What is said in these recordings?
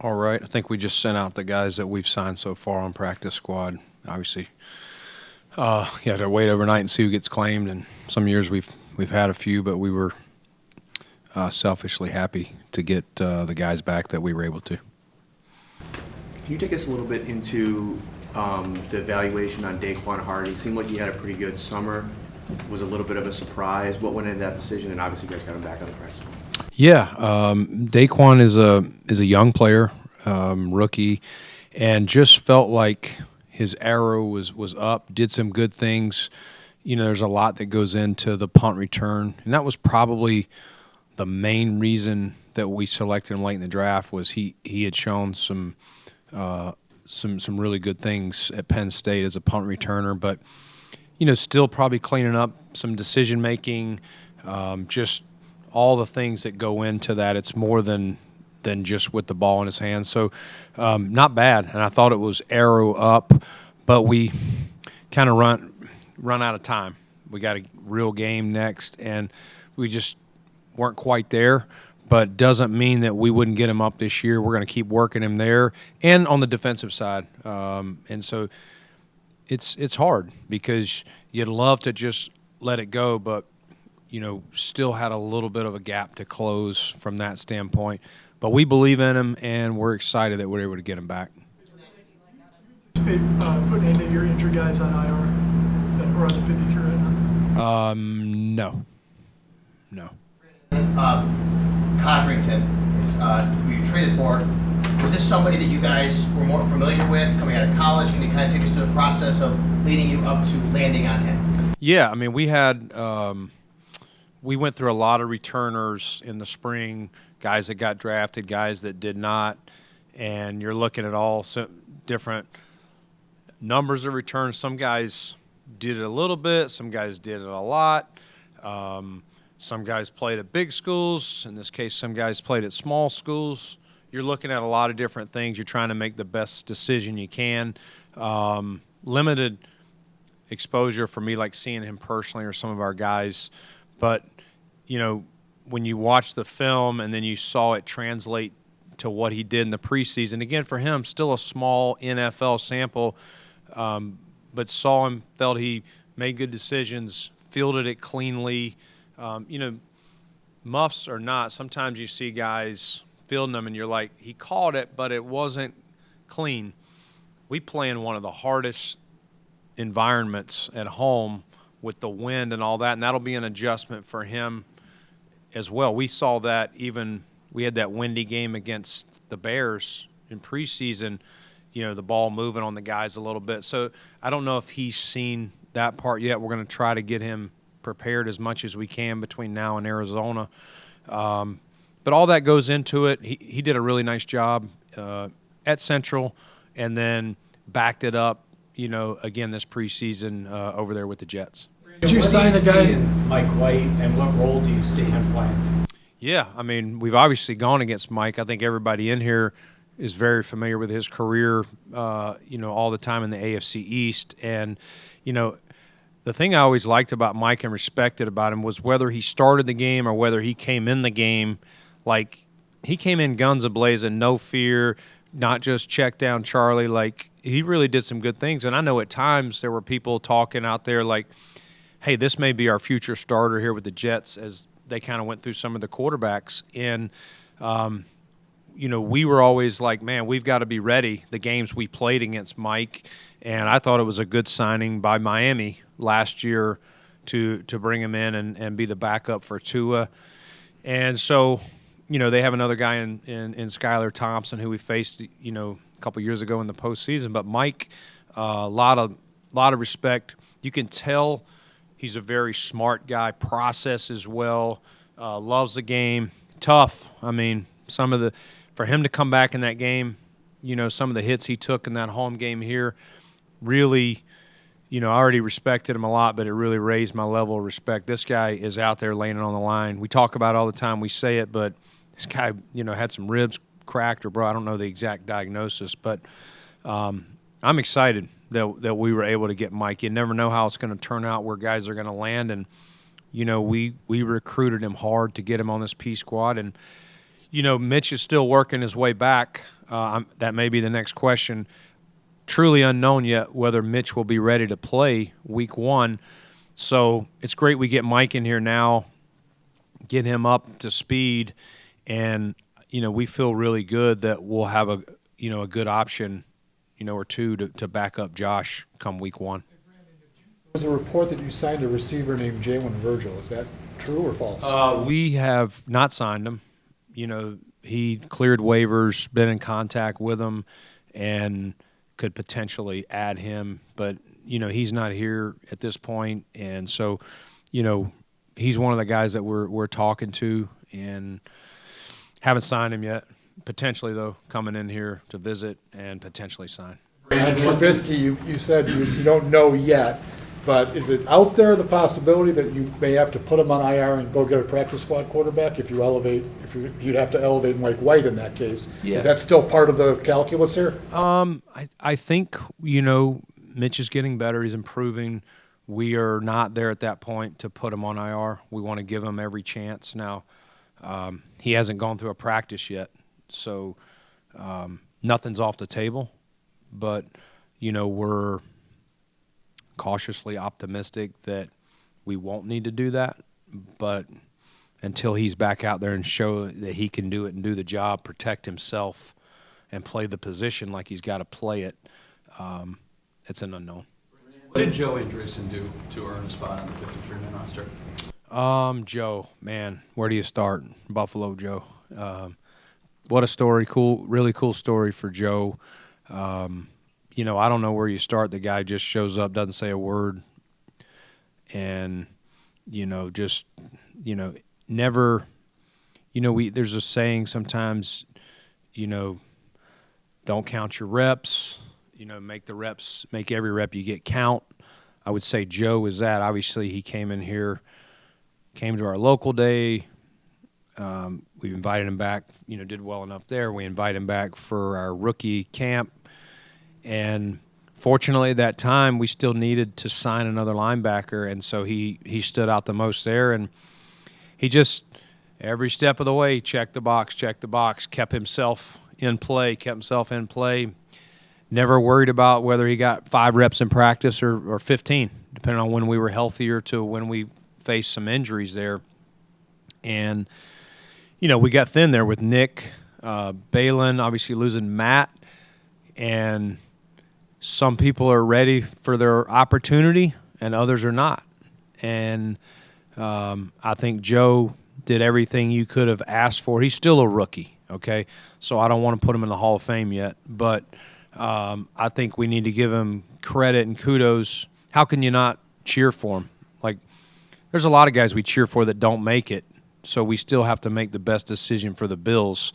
all right. I think we just sent out the guys that we've signed so far on practice squad. Obviously, you have to wait overnight and see who gets claimed. And some years we've had a few, but we were selfishly happy to get the guys back that we were able to. Can you take us a little bit into the evaluation on Daquan Hardy? It seemed like he had a pretty good summer. Was a little bit of a surprise. What went into that decision? And obviously, you guys got him back on the practice squad. Yeah, Daquan is a young player, rookie, and just felt like his arrow was up. Did some good things. You know, there's a lot that goes into the punt return, and that was probably the main reason that we selected him late in the draft. Was he had shown some really good things at Penn State as a punt returner, but you know, still probably cleaning up some decision making, just all the things that go into that. It's more than just with the ball in his hands. So not bad, and I thought it was arrow up, but we kind of run out of time. We got a real game next, and we just weren't quite there. But doesn't mean that we wouldn't get him up this year. We're going to keep working him there and on the defensive side. And so it's hard because you'd love to just let it go, but you know, still had a little bit of a gap to close from that standpoint. But we believe in him, and we're excited that we're able to get him back. Putting any of your injured guys on IR that were on the 53 right now? No. Codrington, who you traded for, was this somebody that you guys were more familiar with coming out of college? Can you kind of take us through the process of leading you up to landing on him? Yeah, I mean, we had we went through a lot of returners in the spring, guys that got drafted, guys that did not, and you're looking at all different numbers of returns. Some guys did it a little bit, some guys did it a lot. Some guys played at big schools. In this case, some guys played at small schools. You're looking at a lot of different things. You're trying to make the best decision you can. Limited exposure for me, like seeing him personally or some of our guys. But, you know, when you watch the film and then you saw it translate to what he did in the preseason, again, for him, still a small NFL sample, but saw him, felt he made good decisions, fielded it cleanly. You know, muffs or not, sometimes you see guys fielding them and you're like, he caught it, but it wasn't clean. We play in one of the hardest environments at home with the wind and all that, and that'll be an adjustment for him as well. We saw that we had that windy game against the Bears in preseason, you know, the ball moving on the guys a little bit. So I don't know if he's seen that part yet. We're going to try to get him prepared as much as we can between now and Arizona. But all that goes into it. He did a really nice job at Central and then backed it up, you know, again this preseason over there with the Jets. Did you sign a guy in Mike White, and what role do you see him playing? Yeah, I mean, we've obviously gone against Mike. I think everybody in here is very familiar with his career, you know, all the time in the AFC East. And, you know, the thing I always liked about Mike and respected about him was whether he started the game or whether he came in the game, like he came in guns a-blazing, no fear, not just check down Charlie. Like he really did some good things. And I know at times there were people talking out there like, hey, this may be our future starter here with the Jets as they kind of went through some of the quarterbacks. And, you know, we were always like, man, we've got to be ready, the games we played against Mike. And I thought it was a good signing by Miami last year to bring him in and be the backup for Tua. And so, you know, they have another guy in Skylar Thompson who we faced, you know, a couple years ago in the postseason. But Mike, a lot of respect. You can tell he's a very smart guy, processes well, loves the game, tough. I mean, for him to come back in that game, you know, some of the hits he took in that home game here really, you know, I already respected him a lot, but it really raised my level of respect. This guy is out there laying it on the line. We talk about it all the time. We say it, but this guy, you know, had some ribs cracked I don't know the exact diagnosis, but I'm excited that we were able to get Mike. You never know how it's going to turn out, where guys are going to land, and you know we recruited him hard to get him on this P squad, and Mitch is still working his way back. That may be the next question. Truly unknown yet whether Mitch will be ready to play week 1. So it's great we get Mike in here now, get him up to speed, and we feel really good that we'll have a good option, or two to back up Josh come week 1. There was a report that you signed a receiver named Jalen Virgil. Is that true or false? We have not signed him. He cleared waivers, been in contact with him, and could potentially add him, but he's not here at this point, and so he's one of the guys that we're talking to and haven't signed him yet. Potentially though, coming in here to visit and potentially sign. And Trubisky, you said you don't know yet, but is it out there the possibility that you may have to put him on IR and go get a practice squad quarterback if you'd have to elevate Mike White in that case? Yeah. Is that still part of the calculus here? I think Mitch is getting better. He's improving. We are not there at that point to put him on IR. We want to give him every chance. Now, he hasn't gone through a practice yet, so nothing's off the table. But we're cautiously optimistic that we won't need to do that. But until he's back out there and show that he can do it and do the job, protect himself, and play the position like he's got to play it, it's an unknown. What did Joe Andreessen do to earn a spot on the 53-man roster? Joe, man, where do you start? Buffalo Joe. What a story. Really cool story for Joe. I don't know where you start. The guy just shows up, doesn't say a word, and, never, there's a saying sometimes, don't count your reps, make every rep you get count. I would say Joe is that. Obviously, he came to our local day. We invited him back, did well enough there. We invited him back for our rookie camp. And fortunately, at that time, we still needed to sign another linebacker, and so he stood out the most there. And he just, every step of the way, checked the box, kept himself in play. Never worried about whether he got 5 reps in practice or 15, depending on when we were healthier to when we faced some injuries there. And, we got thin there with Nick, Balin, obviously losing Matt, and some people are ready for their opportunity and others are not. And I think Joe did everything you could have asked for. He's still a rookie, okay? So I don't want to put him in the Hall of Fame yet. But I think we need to give him credit and kudos. How can you not cheer for him? Like, there's a lot of guys we cheer for that don't make it. So we still have to make the best decision for the Bills.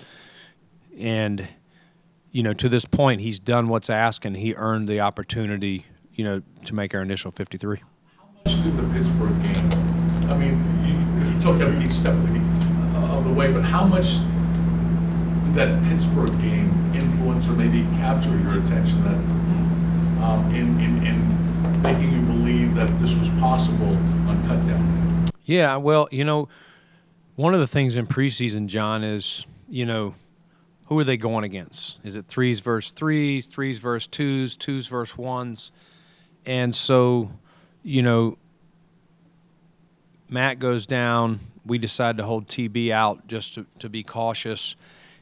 And to this point, he's done what's asked, and he earned the opportunity, to make our initial 53. How much did the Pittsburgh game, I mean, you took every step of the way, but how much did that Pittsburgh game influence or maybe capture your attention that in making you believe that this was possible on cut down? Yeah, well, one of the things in preseason, John, is, who are they going against? Is it 3s versus 3s, 3s versus 2s, 2s versus 1s? And so, Matt goes down. We decide to hold TB out just to be cautious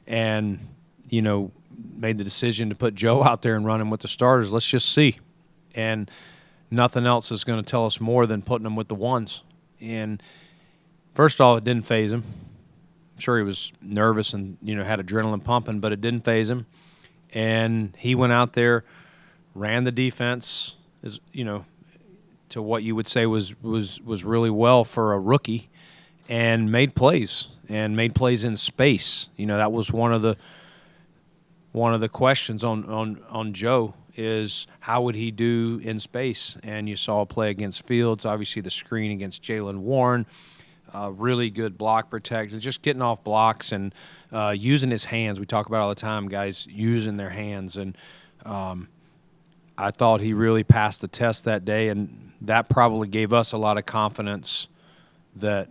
and, made the decision to put Joe out there and run him with the starters. Let's just see. And nothing else is going to tell us more than putting him with the 1s. And first off, it didn't faze him. Sure, he was nervous and had adrenaline pumping, but it didn't faze him. And he went out there, ran the defense, to what you would say was really well for a rookie, and made plays in space. That was one of the questions on Joe is how would he do in space? And you saw a play against Fields, obviously the screen against Jalen Warren. Really good block protection, just getting off blocks and using his hands. We talk about all the time, guys using their hands. And I thought he really passed the test that day, and that probably gave us a lot of confidence that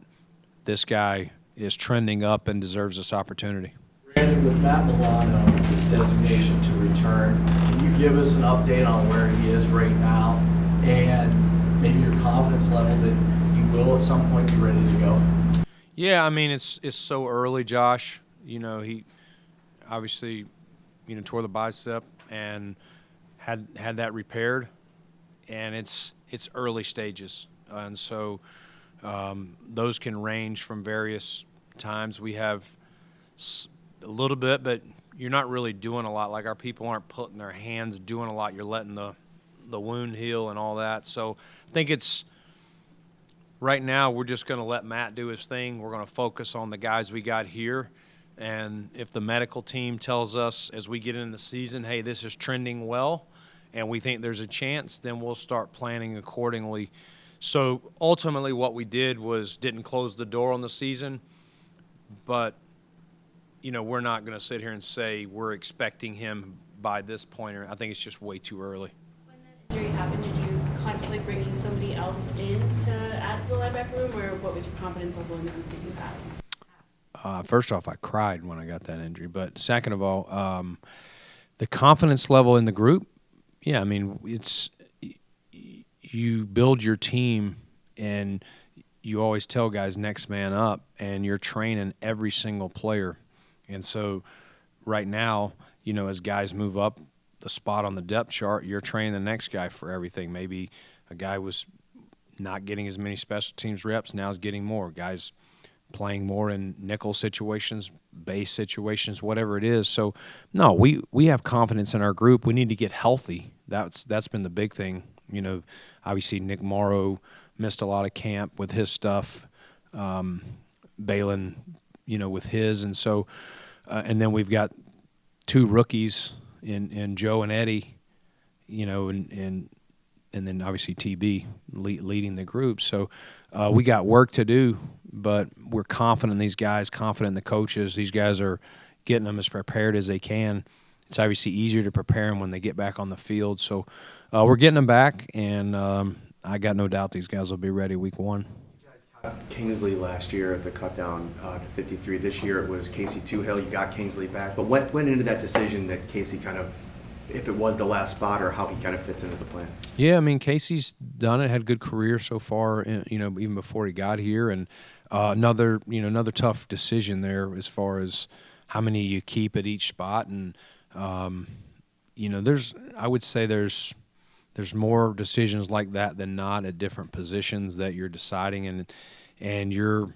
this guy is trending up and deserves this opportunity. Brandon, with Matt Milano's designation to return, can you give us an update on where he is right now and maybe your confidence level that he will at some point be ready to go? Yeah, I mean, it's so early, Josh. He obviously, tore the bicep and had that repaired, and it's early stages, and so those can range from various times. We have a little bit, but you're not really doing a lot. Like, our people aren't putting their hands doing a lot. You're letting the wound heal and all that. So I think it's right now we're just going to let Matt do his thing. We're going to focus on the guys we got here. And if the medical team tells us as we get into the season, hey, this is trending well and we think there's a chance, then we'll start planning accordingly. So ultimately what we did was didn't close the door on the season, but we're not going to sit here and say we're expecting him by this point. I think it's just way too early. When that injury happened, did you contemplate bringing somebody else in to add to the linebacker room, or what was your confidence level in the group that you had? First off, I cried when I got that injury. But second of all, the confidence level in the group, yeah, I mean, it's you build your team and you always tell guys next man up, and you're training every single player. And so right now, as guys move up the spot on the depth chart, you're training the next guy for everything. Maybe a guy was not getting as many special teams reps, now is getting more. Guys playing more in nickel situations, base situations, whatever it is. So, no, we have confidence in our group. We need to get healthy. That's been the big thing. Obviously Nick Morrow missed a lot of camp with his stuff. Balin, with his. And so, and then we've got two rookies in Joe and Eddie, and then obviously TB leading the group. So we got work to do, but we're confident in these guys, confident in the coaches. These guys are getting them as prepared as they can. It's obviously easier to prepare them when they get back on the field. So we're getting them back, and I got no doubt these guys will be ready week one. Kingsley last year at the cut down to 53. This year it was Casey Toohill. You got Kingsley back. But what went into that decision that Casey kind of, if it was the last spot, or how he kind of fits into the plan? Yeah, I mean, Casey's done it, had a good career so far, even before he got here. And another tough decision there as far as how many you keep at each spot. And, I would say there's more decisions like that than not at different positions that you're deciding, and you're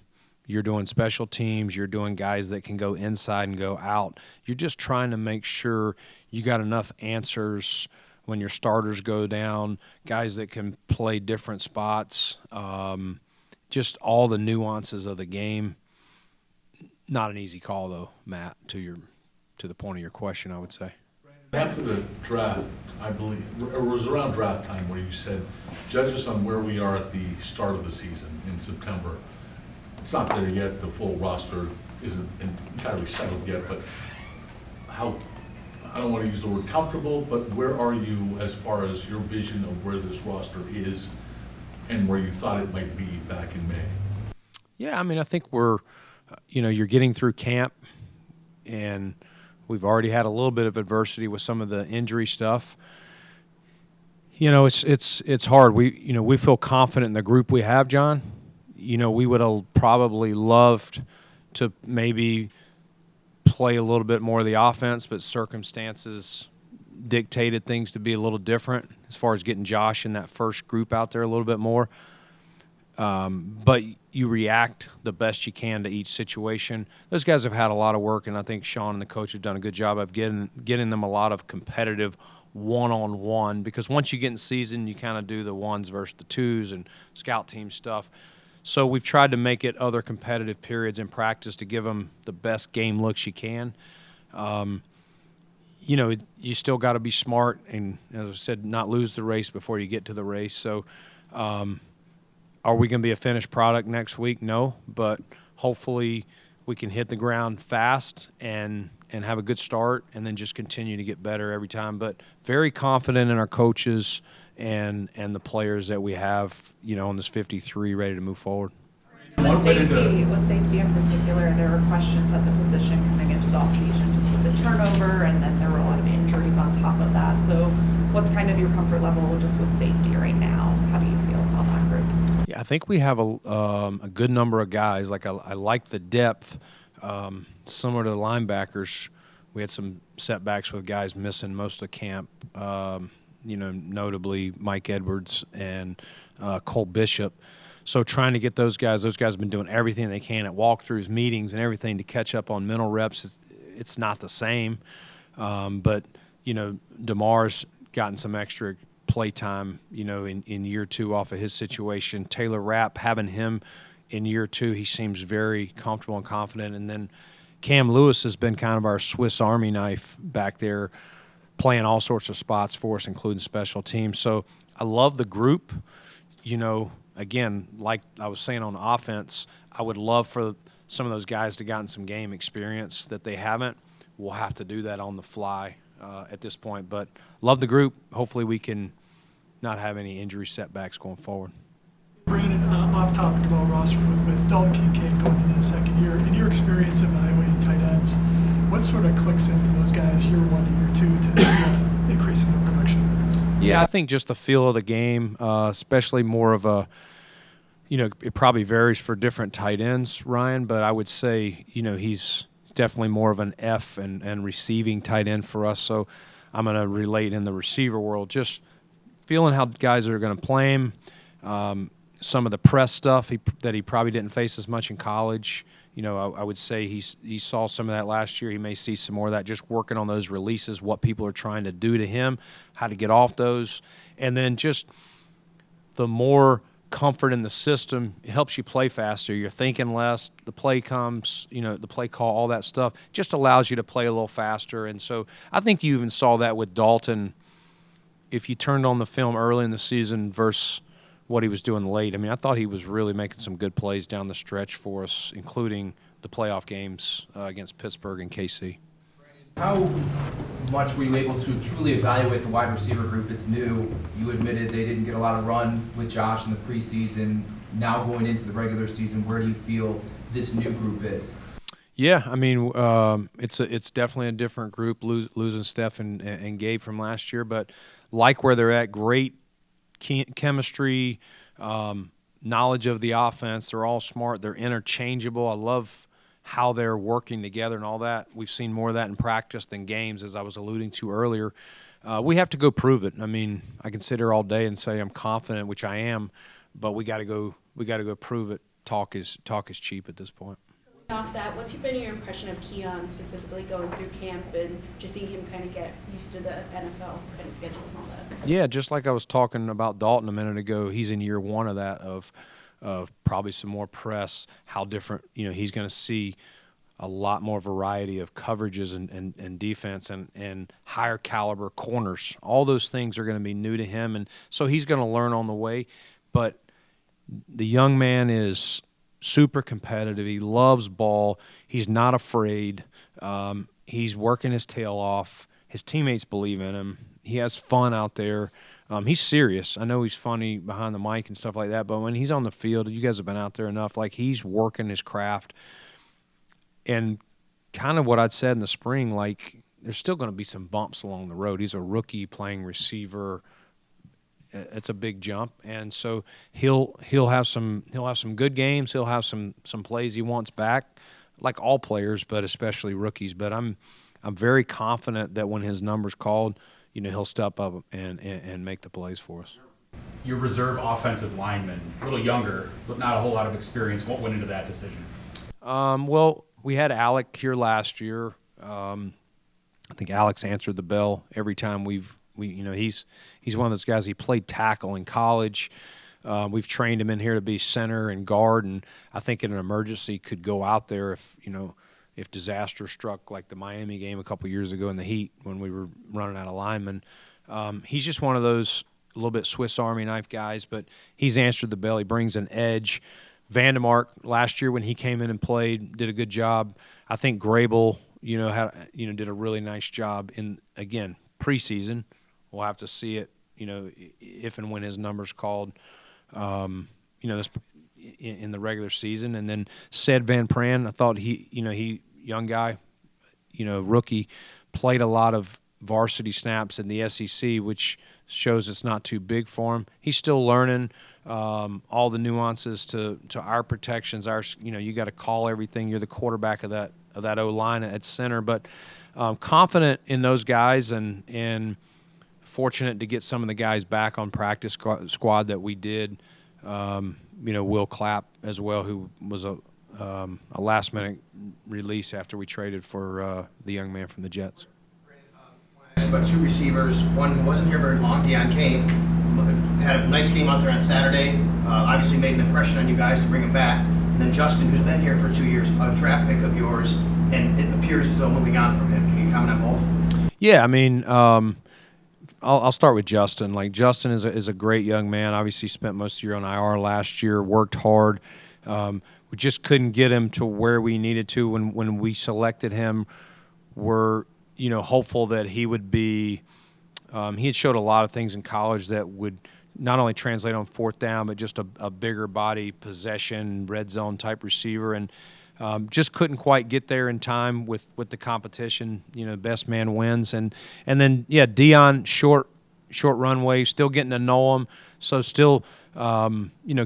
doing special teams, you're doing guys that can go inside and go out. You're just trying to make sure you got enough answers when your starters go down, guys that can play different spots, just all the nuances of the game. Not an easy call though, Matt, to the point of your question, I would say. After the draft, I believe, or it was around draft time where you said, judge us on where we are at the start of the season in September. It's not there yet, the full roster isn't entirely settled yet, but how, I don't want to use the word comfortable, but where are you as far as your vision of where this roster is and where you thought it might be back in May? Yeah, I mean, I think we're, you're getting through camp, and we've already had a little bit of adversity with some of the injury stuff. It's hard. We feel confident in the group we have, John. We would have probably loved to maybe play a little bit more of the offense, but circumstances dictated things to be a little different as far as getting Josh in that first group out there a little bit more. But you react the best you can to each situation. Those guys have had a lot of work, and I think Sean and the coach have done a good job of getting them a lot of competitive one-on-one, because once you get in season, you kind of do the ones versus the twos and scout team stuff. So we've tried to make it other competitive periods in practice to give them the best game looks you can. You still got to be smart and, as I said, not lose the race before you get to the race. So are we going to be a finished product next week? No, but hopefully we can hit the ground fast and have a good start, and then just continue to get better every time. But very confident in our coaches and the players that we have, on this 53, ready to move forward. With safety in particular, there were questions at the position coming into the offseason, just with the turnover, and then there were a lot of injuries on top of that. So what's kind of your comfort level just with safety right now? How do you feel about that group? Yeah, I think we have a good number of guys. Like I like the depth. Similar to the linebackers, we had some setbacks with guys missing most of camp. Notably Mike Edwards and Cole Bishop. So trying to get those guys have been doing everything they can at walkthroughs, meetings, and everything to catch up on mental reps. It's not the same, but DeMar's gotten some extra play time, in year 2 off of his situation. Taylor Rapp, having him in year 2, he seems very comfortable and confident. And then Cam Lewis has been kind of our Swiss Army knife back there, playing all sorts of spots for us, including special teams. So I love the group. Again, like I was saying on offense, I would love for some of those guys to gotten some game experience that they haven't. We'll have to do that on the fly at this point. But love the group. Hopefully we can not have any injury setbacks going forward. Brandon, off topic about roster movement, Dalton Kincaid going into his second year. In your experience evaluating tight ends, what sort of clicks in for those guys year 1 to year 2 to see increase in their production? Yeah, I think just the feel of the game, especially more of a, it probably varies for different tight ends, Ryan, but I would say, he's definitely more of an F and receiving tight end for us. So I'm going to relate in the receiver world, just feeling how guys are going to play him. Some of the press stuff that he probably didn't face as much in college. I would say he saw some of that last year. He may see some more of that, just working on those releases, what people are trying to do to him, how to get off those. And then just the more comfort in the system, it helps you play faster. You're thinking less. The play comes, the play call, all that stuff just allows you to play a little faster. And so I think you even saw that with Dalton if you turned on the film early in the season versus what he was doing late. I mean, I thought he was really making some good plays down the stretch for us, including the playoff games against Pittsburgh and KC. How much were you able to truly evaluate the wide receiver group? It's new. You admitted they didn't get a lot of run with Josh in the preseason. Now going into the regular season, where do you feel this new group is? Yeah, I mean, it's definitely a different group, losing Steph and Gabe from last year, but like where they're at, great chemistry, knowledge of the offense. They're all smart. They're interchangeable. I love how they're working together and all that. We've seen more of that in practice than games, as I was alluding to earlier. We have to go prove it. I mean, I can sit here all day and say I'm confident, which I am, but we got to go prove it. Talk is cheap at this point. Off that, what's been your impression of Keon specifically going through camp and just seeing him kind of get used to the NFL kind of schedule and all that? Yeah, just like I was talking about Dalton a minute ago, he's in year 1 of that, of probably some more press, how different, he's going to see a lot more variety of coverages and defense and higher caliber corners. All those things are going to be new to him, and so he's going to learn on the way. But the young man is super competitive. He loves ball. He's not afraid. He's working his tail off. His teammates believe in him. He has fun out there. He's serious. I know he's funny behind the mic and stuff like that, but when he's on the field, you guys have been out there enough, like he's working his craft. And kind of what I'd said in the spring, like there's still going to be some bumps along the road. He's a rookie playing receiver. It's a big jump, and so he'll have some good games. He'll have some plays he wants back, like all players, but especially rookies. But I'm very confident that when his number's called, he'll step up and make the plays for us. Your reserve offensive lineman, a little younger, but not a whole lot of experience. What went into that decision? Well, we had Alec here last year. I think Alex answered the bell every time he's one of those guys. He played tackle in college. We've trained him in here to be center and guard, and I think in an emergency could go out there if disaster struck, like the Miami game a couple years ago in the heat when we were running out of linemen. He's just one of those a little bit Swiss Army knife guys, but he's answered the bell. He brings an edge. Vandemark last year when he came in and played did a good job. I think Gable, did a really nice job in, again, preseason. We'll have to see it, if and when his number's called, this in the regular season. And then Ced Van Pran, I thought he young guy, rookie, played a lot of varsity snaps in the SEC, which shows it's not too big for him. He's still learning all the nuances to our protections. You got to call everything. You're the quarterback of that O-line at center, but confident in those guys and fortunate to get some of the guys back on practice squad that we did. Will Clapp as well, who was a last-minute release after we traded for the young man from the Jets. About two receivers, one who wasn't here very long, Deion Kane, had a nice game out there on Saturday, obviously made an impression on you guys to bring him back. And then Justin, who's been here for 2 years, a draft pick of yours, and it appears as though moving on from him. Can you comment on both? Yeah, I mean, I'll start with Justin. Like, Justin is a great young man. Obviously spent most of the year on IR last year, worked hard. We just couldn't get him to where we needed to when we selected him. We're hopeful that he would be he had showed a lot of things in college that would not only translate on fourth down, but just a bigger body, possession, red zone type receiver, and just couldn't quite get there in time with the competition. Best man wins, and then Deion, short runway, still getting to know him, so still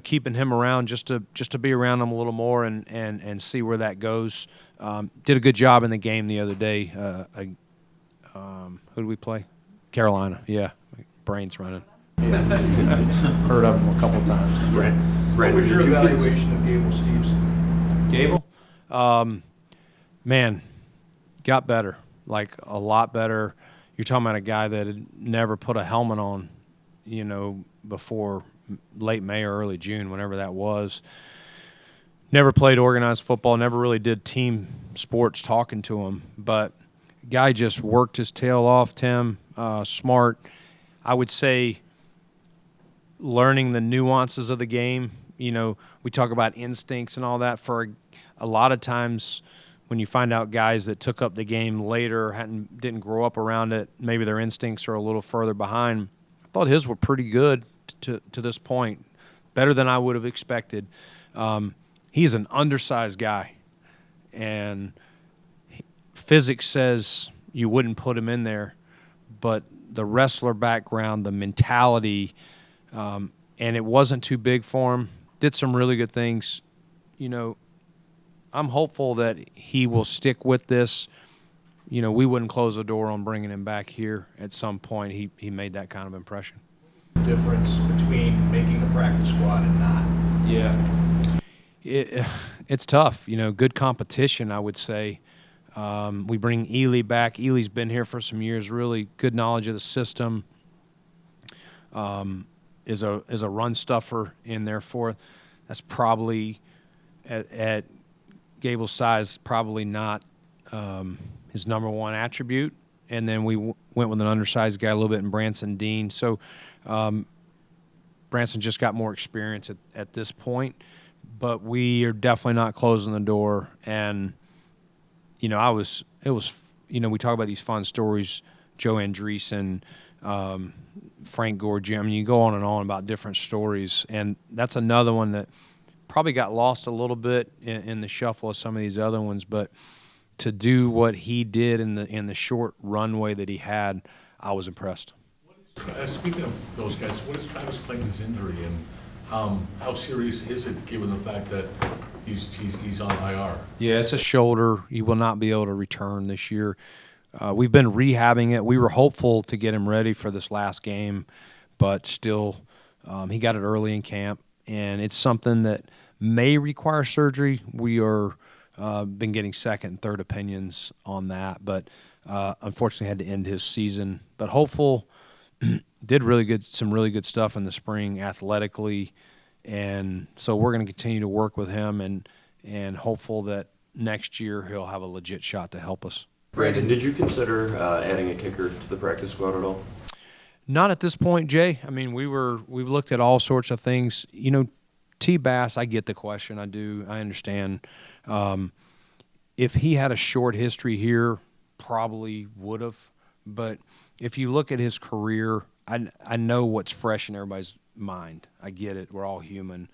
keeping him around just to be around him a little more and see where that goes. Did a good job in the game the other day. Who did we play? Carolina. Yeah, brain's running. Yeah. Heard of him a couple times. What was your evaluation of Gable Steveson? Gable? Man, got better, like a lot better. You're talking about a guy that had never put a helmet on, before late May or early June, whenever that was. Never played organized football, never really did team sports talking to him, but guy just worked his tail off, Tim, smart. I would say learning the nuances of the game. We talk about instincts and all that. For a lot of times when you find out guys that took up the game later, didn't grow up around it, maybe their instincts are a little further behind. I thought his were pretty good to this point, better than I would have expected. He's an undersized guy, and physics says you wouldn't put him in there, but the wrestler background, the mentality, and it wasn't too big for him. Did some really good things. I'm hopeful that he will stick with this. We wouldn't close the door on bringing him back here at some point. He made that kind of impression. Difference between making the practice squad and not. Yeah. It's tough. Good competition, I would say. We bring Ely back. Ely's been here for some years, really good knowledge of the system. Is a run stuffer in there for it. That's probably at Gable's size, probably not his number one attribute. And then we went with an undersized guy a little bit in Branson Dean. So Branson just got more experience at this point. But we are definitely not closing the door. And we talk about these fun stories, Joe Andreessen, Frank Gore, Jim. You go on and on about different stories, and that's another one that probably got lost a little bit in the shuffle of some of these other ones. But to do what he did in the short runway that he had, I was impressed. Speaking of those guys, what is Travis Clayton's injury, and how serious is it, given the fact that he's on IR? Yeah, it's a shoulder. He will not be able to return this year. We've been rehabbing it. We were hopeful to get him ready for this last game, but still, he got it early in camp, and it's something that may require surgery. We are been getting second and third opinions on that, but unfortunately had to end his season. But hopeful. Did some really good stuff in the spring athletically, and so we're going to continue to work with him and hopeful that next year he'll have a legit shot to help us. Brandon, did you consider adding a kicker to the practice squad at all? Not at this point, Jay. I mean, we've looked at all sorts of things. T. Bass, I get the question. I do. I understand. If he had a short history here, probably would have, but if you look at his career, I know what's fresh in everybody's mind. I get it. We're all human.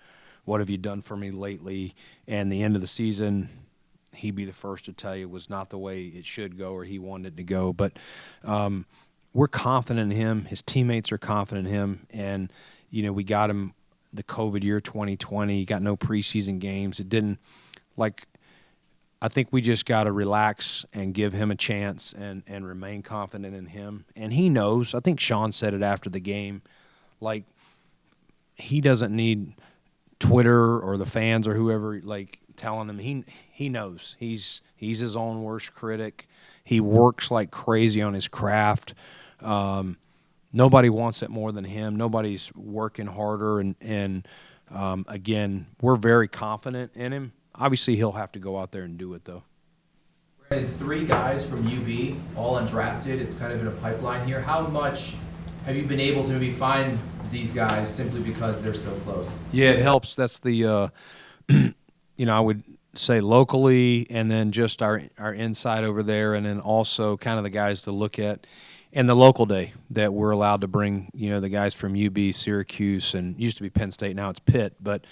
What have you done for me lately? And the end of the season, he'd be the first to tell you was not the way it should go or he wanted it to go. But we're confident in him. His teammates are confident in him. And, we got him the COVID year 2020. He got no preseason games. It didn't I think we just got to relax and give him a chance and remain confident in him. And he knows. I think Sean said it after the game. He doesn't need Twitter or the fans or whoever telling him. He knows. He's his own worst critic. He works like crazy on his craft. Nobody wants it more than him. Nobody's working harder. And again, we're very confident in him. Obviously, he'll have to go out there and do it, though. Brandon, 3 guys from UB, all undrafted. It's kind of in a pipeline here. How much have you been able to maybe find these guys simply because they're so close? Yeah, it helps. That's the, I would say locally, and then just our inside over there, and then also kind of the guys to look at. And the local day that we're allowed to bring, the guys from UB, Syracuse, and used to be Penn State, now it's Pitt. But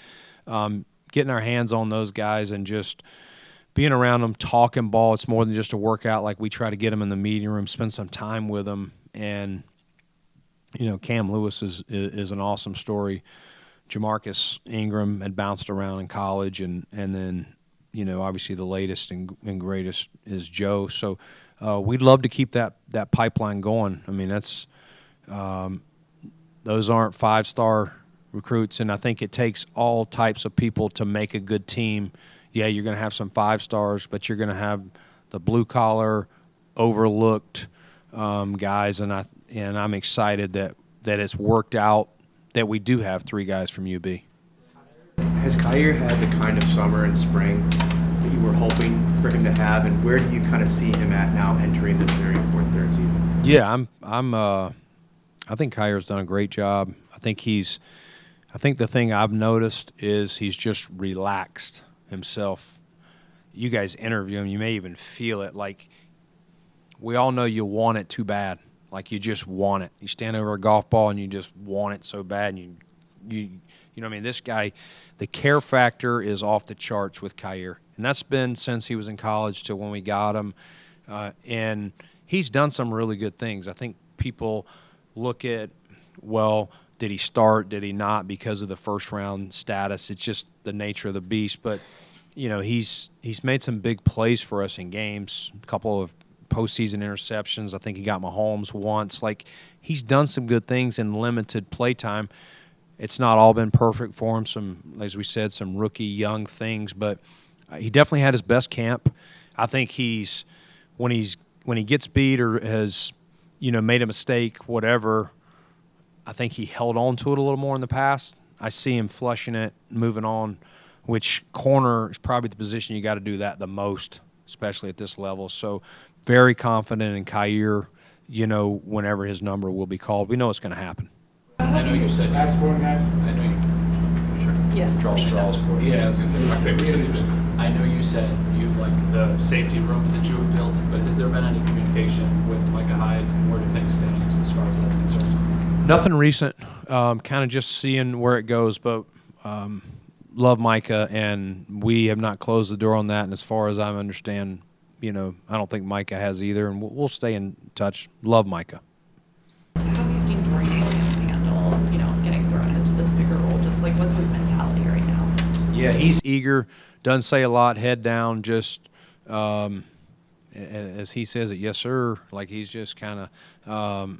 getting our hands on those guys and just being around them, talking ball. It's more than just a workout. We try to get them in the meeting room, spend some time with them. And, Cam Lewis is an awesome story. Jamarcus Ingram had bounced around in college. And then, obviously the latest and greatest is Joe. So we'd love to keep that pipeline going. I mean, those aren't 5-star recruits, and I think it takes all types of people to make a good team. Yeah, you're going to have some 5-stars, but you're going to have the blue-collar, overlooked guys, and I'm excited that it's worked out, that we do have 3 guys from UB. Has Kaiir had the kind of summer and spring that you were hoping for him to have, and where do you kind of see him at now entering this very important 3rd season? Yeah, I think Kair's done a great job. I think the thing I've noticed is he's just relaxed himself. You guys interview him, you may even feel it. We all know you want it too bad. You just want it. You stand over a golf ball and you just want it so bad. And you know what I mean? This guy, the care factor is off the charts with Kaiir. And that's been since he was in college to when we got him. And he's done some really good things. I think people look at, did he start? Did he not? Because of the first-round status, it's just the nature of the beast. But he's made some big plays for us in games. A couple of postseason interceptions. I think he got Mahomes once. He's done some good things in limited play time. It's not all been perfect for him. Some, as we said, some rookie young things, but he definitely had his best camp. I think when he gets beat or has made a mistake, whatever. I think he held on to it a little more in the past. I see him flushing it, moving on, which corner is probably the position you got to do that the most, especially at this level. So very confident in Kaiir, whenever his number will be called. We know it's going to happen. I know you said Last one, guys. I know you. Sure. Yeah. Draw straws for you. Yeah, I was going to say rock, paper, scissors. I know you said you like the safety room that you have built, but has there been any communication with Micah Hyde? Where do things stand as far as that's concerned? Nothing recent, kind of just seeing where it goes, but love Micah, and we have not closed the door on that. And as far as I understand, I don't think Micah has either, and we'll stay in touch. Love Micah. How have you seen Dorian Williams handle, getting thrown into this bigger role? Just what's his mentality right now? Yeah, he's eager, doesn't say a lot, head down, just as he says it, yes, sir. He's just kind of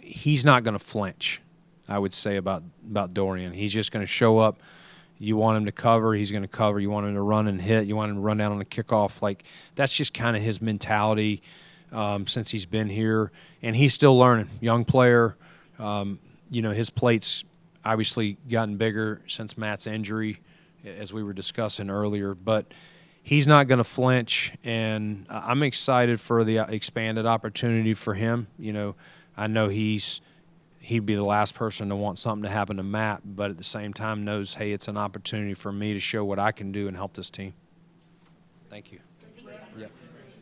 he's not going to flinch, I would say, about Dorian. He's just going to show up. You want him to cover, he's going to cover. You want him to run and hit. You want him to run down on the kickoff. That's just kind of his mentality since he's been here. And he's still learning. Young player. His plate's obviously gotten bigger since Matt's injury, as we were discussing earlier. But he's not going to flinch, and I'm excited for the expanded opportunity for him. I know he'd be the last person to want something to happen to Matt, but at the same time knows, hey, it's an opportunity for me to show what I can do and help this team. Thank you.